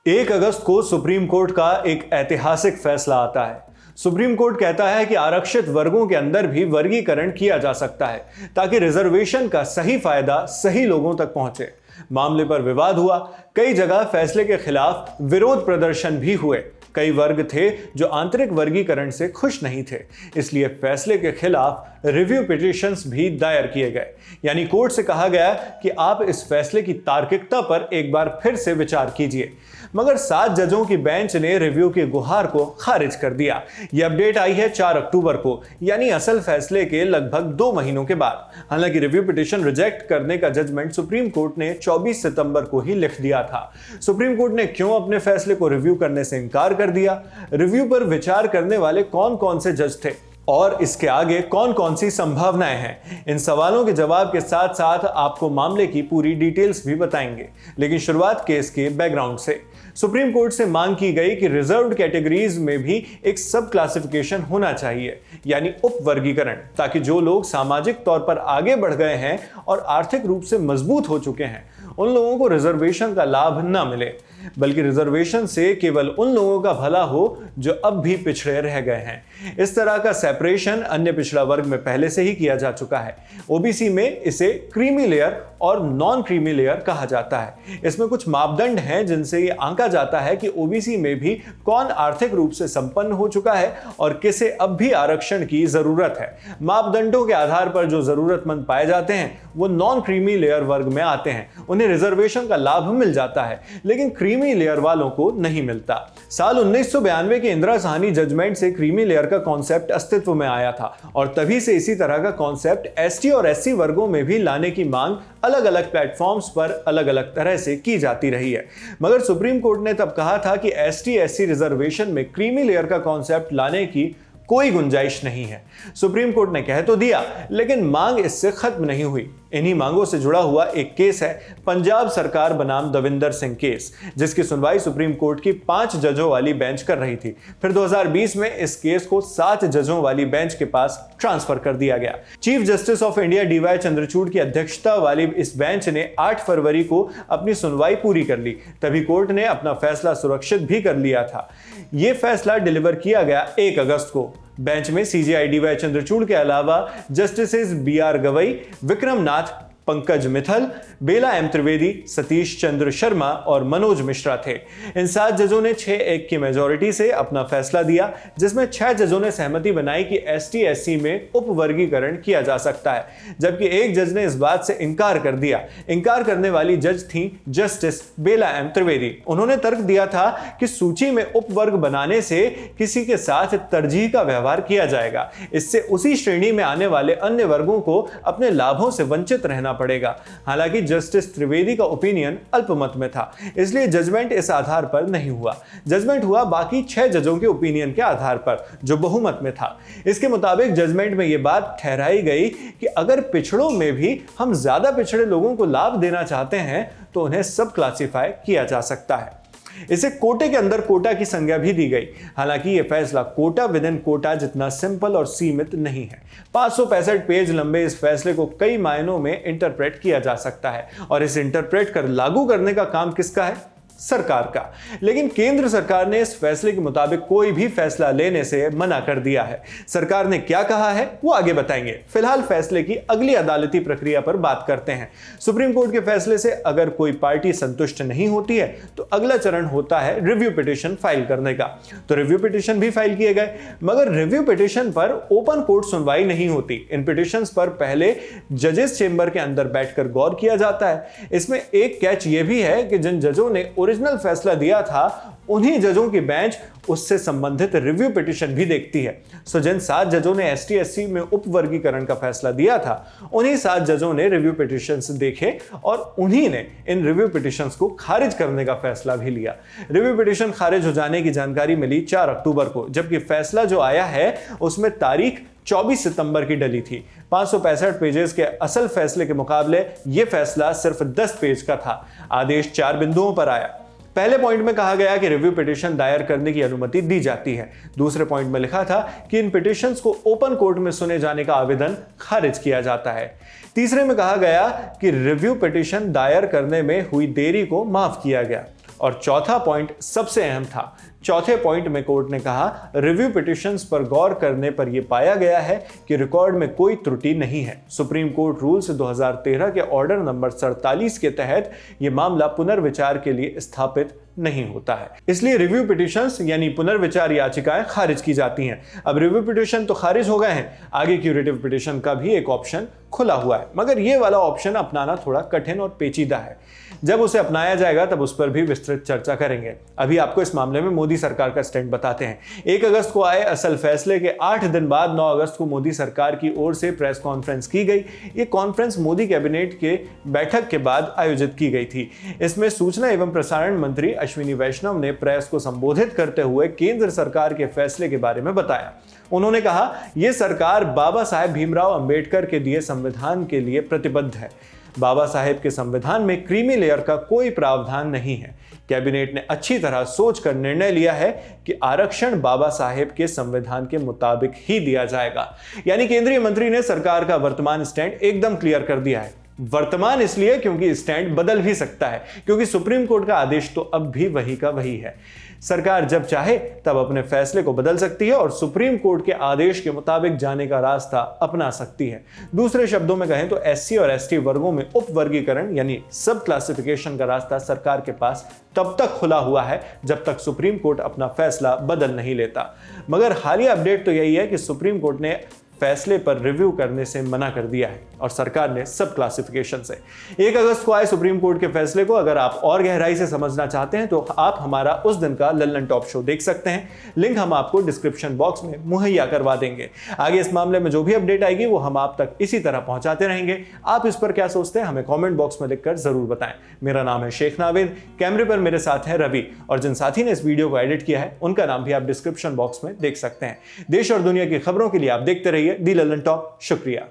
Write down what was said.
1 अगस्त को supreme court का एक ऐतिहासिक फैसला आता है। सुप्रीम कोर्ट कहता है कि आरक्षित वर्गों के अंदर भी वर्गीकरण किया जा सकता है ताकि रिजर्वेशन का सही फायदा सही लोगों तक पहुंचे। मामले पर विवाद हुआ, कई जगह फैसले के खिलाफ विरोध प्रदर्शन भी हुए। कई वर्ग थे जो आंतरिक वर्गीकरण से खुश नहीं थे, इसलिए फैसले के खिलाफ रिव्यू पिटीशंस भी दायर किए गए। यानी कोर्ट से कहा गया कि आप इस फैसले की तार्किकता पर एक बार फिर से विचार कीजिए। मगर 7 जजों की बेंच ने रिव्यू की गुहार को खारिज कर दिया। यह अपडेट आई है 4 अक्टूबर को, यानी असल फैसले के लगभग 2 महीनों के बाद। हालांकि रिव्यू पिटीशन रिजेक्ट करने का जजमेंट सुप्रीम कोर्ट ने 24 सितंबर को ही लिख दिया था। सुप्रीम कोर्ट ने क्यों अपने फैसले को रिव्यू करने से इनकार कर दिया, रिव्यू पर विचार करने वाले कौन कौन से जज थे और इसके आगे कौन कौन सी संभावनाएं हैं, इन सवालों के जवाब के साथ साथ आपको मामले की पूरी डिटेल्स भी बताएंगे। लेकिन शुरुआत केस के बैकग्राउंड से। सुप्रीम कोर्ट से मांग की गई कि रिजर्व्ड कैटेगरीज में भी एक सब क्लासिफिकेशन होना चाहिए, यानी उप वर्गीकरण, ताकि जो लोग सामाजिक तौर पर आगे बढ़ गए हैं और आर्थिक रूप से मजबूत हो चुके हैं, उन लोगों को रिजर्वेशन का लाभ न मिले, बल्कि रिजर्वेशन से केवल उन लोगों का भला हो जो अब भी पिछड़े रह गए हैं। इस तरह का सेपरेशन अन्य पिछड़ा वर्ग में पहले से ही किया जा चुका है। ओबीसी में इसे क्रीमी लेयर और नॉन क्रीमी लेयर कहा जाता है। इसमें कुछ मापदंड हैं जिनसे ये आंका जाता है कि ओबीसी में भी कौन आर्थिक रूप से संपन्न हो चुका है और किसे अब भी आरक्षण की जरूरत है। मापदंडों के आधार पर जो जरूरतमंद पाए जाते हैं वो नॉन क्रीमी लेयर वर्ग में आते हैं, उन्हें रिजर्वेशन का लाभ मिल जाता है, लेकिन क्रीमी लेयर वालों को नहीं मिलता। साल 1992 के इंदिरा साहनी जजमेंट से क्रीमी लेयर का कॉन्सेप्ट अस्तित्व में आया था और तभी से इसी तरह का कॉन्सेप्ट एसटी और एससी वर्गों में भी लाने की मांग अलग अलग प्लेटफॉर्म्स पर अलग अलग तरह से की जाती रही है। मगर सुप्रीम कोर्ट ने तब कहा था कि एसटी एससी रिजर्वेशन में क्रीमी लेयर का कॉन्सेप्ट लाने की कोई गुंजाइश नहीं है। सुप्रीम कोर्ट ने कह तो दिया, लेकिन मांग इससे खत्म नहीं हुई। इन्हीं मांगों से जुड़ा हुआ एक केस है पंजाब सरकार बनाम दविंदर सिंह केस, जिसकी सुनवाई सुप्रीम कोर्ट की 5 जजों वाली बेंच कर रही थी। फिर 2020 में इस केस को 7 जजों वाली बेंच के पास ट्रांसफर कर दिया गया। Chief justice of India DY Chandrachud की अध्यक्षता वाली इस बेंच ने 8 फरवरी को अपनी सुनवाई पूरी कर ली। तभी कोर्ट ने अपना फैसला सुरक्षित भी कर लिया था। यह फैसला डिलीवर किया गया 1 अगस्त को। बेंच में सीजेआई डीवाई चंद्रचूड़ के अलावा जस्टिसेस बीआर गवई, विक्रम नाथ, पंकज मित्तल, बेला एम त्रिवेदी, सतीश चंद्र शर्मा और मनोज मिश्रा थे। इन 7 जजों ने 6-1 की मेजॉरिटी से अपना फैसला दिया, जिसमें 6 जजों ने सहमति बनाई कि एसटी एससी में उपवर्गीकरण किया जा सकता है, जबकि एक जज ने इस बात से इनकार कर दिया। इनकार करने वाली जज थी जस्टिस बेला एम त्रिवेदी। उन्होंने तर्क दिया था कि सूची में उपवर्ग बनाने से किसी के साथ तरजीह का व्यवहार किया जाएगा, इससे उसी श्रेणी में आने वाले अन्य वर्गों को अपने लाभों से वंचित रहना पड़ेगा। हालांकि जस्टिस त्रिवेदी का ओपिनियन अल्पमत में था, इसलिए जजमेंट इस आधार पर नहीं हुआ। जजमेंट हुआ बाकी 6 जजों के ओपिनियन के आधार पर, जो बहुमत में था। इसके मुताबिक जजमेंट में यह बात ठहराई गई कि अगर पिछड़ों में भी हम ज्यादा पिछड़े लोगों को लाभ देना चाहते हैं तो उन्हें सब क्लासिफाई किया जा सकता है। इसे कोटे के अंदर कोटा की संज्ञा भी दी गई। हालांकि यह फैसला कोटा विद इन कोटा जितना सिंपल और सीमित नहीं है। 565 पेज लंबे इस फैसले को कई मायनों में इंटरप्रेट किया जा सकता है और इस इंटरप्रेट कर लागू करने का काम किसका है? सरकार का। लेकिन केंद्र सरकार ने इस फैसले के मुताबिक कोई भी फैसला लेने से मना कर दिया है। सरकार ने क्या कहा है वो आगे बताएंगे। फिलहाल फैसले की अगली अदालती प्रक्रिया पर बात करते हैं। सुप्रीम कोर्ट के फैसले से अगर कोई पार्टी संतुष्ट नहीं होती है तो अगला चरण होता है रिव्यू पिटीशन फाइल करने का। तो रिव्यू पिटीशन भी फाइल किए गए, मगर रिव्यू पिटीशन पर ओपन कोर्ट सुनवाई नहीं होती। इन पिटीशंस पर पहले जजेस चेंबर के अंदर बैठकर गौर किया जाता है। इसमें एक कैच ये भी है कि जिन जजों ने ओरिजिनल फैसला दिया था उन्हीं जजों की बेंच उससे संबंधित रिव्यू पिटीशन भी देखती है। सो जिन 7 जजों ने एसटी एससी में उपवर्गीकरण का फैसला दिया था उन्हीं 7 जजों ने रिव्यू पिटीशंस देखे और उन्हीं ने इन रिव्यू पिटीशंस को खारिज करने का फैसला भी लिया। रिव्यू पिटीशन खारिज हो जाने की जानकारी मिली 4 अक्टूबर को, जबकि फैसला जो आया है उसमें तारीख 24 सितंबर की डली थी। 565 पेजेस के असल फैसले के मुकाबले यह फैसला सिर्फ 10 पेज का था। आदेश 4 बिंदुओं पर आया। पहले पॉइंट में कहा गया कि रिव्यू पिटीशन दायर करने की अनुमति दी जाती है। दूसरे पॉइंट में लिखा था कि इन पिटीशंस को ओपन कोर्ट में सुने जाने का आवेदन खारिज किया जाता है। तीसरे में कहा गया कि रिव्यू पिटीशन दायर करने में हुई देरी को माफ किया गया। और चौथा पॉइंट सबसे अहम था। चौथे पॉइंट में कोर्ट ने कहा, रिव्यू पिटिशंस पर गौर करने पर यह पाया गया है कि रिकॉर्ड में कोई त्रुटि नहीं है। सुप्रीम कोर्ट रूल्स 2013 के ऑर्डर नंबर 47 के तहत यह मामला पुनर्विचार के लिए स्थापित नहीं होता है, इसलिए रिव्यू पिटिशंस यानी पुनर्विचार याचिकाएं खारिज की जाती हैं। अब रिव्यू पिटिशन तो खारिज हो गए हैं, आगे क्यूरेटिव पिटिशन का भी एक ऑप्शन खुला हुआ है, मगर ये वाला ऑप्शन अपनाना थोड़ा कठिन और पेचीदा है। जब उसे अपनाया जाएगा तब उस पर भी विस्तृत चर्चा करेंगे। अभी आपको इस मामले में मोदी सरकार का स्टैंड बताते हैं। 1 अगस्त को आए असल फैसले के 8 दिन बाद 9 अगस्त को मोदी सरकार की ओर से प्रेस कॉन्फ्रेंस की गई। ये कॉन्फ्रेंस मोदी कैबिनेट के बैठक के बाद आयोजित की गई थी। इसमें सूचना एवं प्रसारण मंत्री अश्विनी वैष्णव ने प्रेस को संबोधित करते हुए केंद्र सरकार के फैसले के बारे में बताया। उन्होंने कहा, यह सरकार बाबा साहेब भीमराव अंबेडकर के दिए संविधान के लिए प्रतिबद्ध है। बाबा साहेब के संविधान में क्रीमी लेयर का कोई प्रावधान नहीं है। कैबिनेट ने अच्छी तरह सोचकर निर्णय लिया है कि आरक्षण बाबा साहेब के संविधान के मुताबिक ही दिया जाएगा। यानी केंद्रीय मंत्री ने सरकार का वर्तमान स्टैंड एकदम क्लियर कर दिया है। वर्तमान इसलिए क्योंकि स्टैंड बदल भी सकता है, क्योंकि सुप्रीम कोर्ट का आदेश तो अब भी वही का वही है। सरकार जब चाहे तब अपने फैसले को बदल सकती है और सुप्रीम कोर्ट के आदेश के मुताबिक जाने का रास्ता अपना सकती है। दूसरे शब्दों में कहें तो एससी और एसटी वर्गों में उप वर्गीकरण यानी सब क्लासिफिकेशन का रास्ता सरकार के पास तब तक खुला हुआ है जब तक सुप्रीम कोर्ट अपना फैसला बदल नहीं लेता। मगर हालिया अपडेट तो यही है कि सुप्रीम कोर्ट ने फैसले पर रिव्यू करने से मना कर दिया है और सरकार ने सब क्लासिफिकेशन से। 1 अगस्त को आए सुप्रीम कोर्ट के फैसले को अगर आप और गहराई से समझना चाहते हैं तो आप हमारा उस दिन का लल्लन टॉप शो देख सकते हैं। लिंक हम आपको डिस्क्रिप्शन बॉक्स में मुहैया करवा देंगे। आगे इस मामले में जो भी अपडेट आएगी वो हम आप तक इसी तरह पहुंचाते रहेंगे। आप इस पर क्या सोचते हैं हमें कॉमेंट बॉक्स में लिखकर जरूर बताएं। मेरा नाम है शेख नावेद, कैमरे पर मेरे साथ है रवि, और जिन साथी ने इस वीडियो को एडिट किया है उनका नाम भी आप डिस्क्रिप्शन बॉक्स में देख सकते हैं। देश और दुनिया की खबरों के लिए आप देखते रहिए दी लल्लन टॉप। शुक्रिया।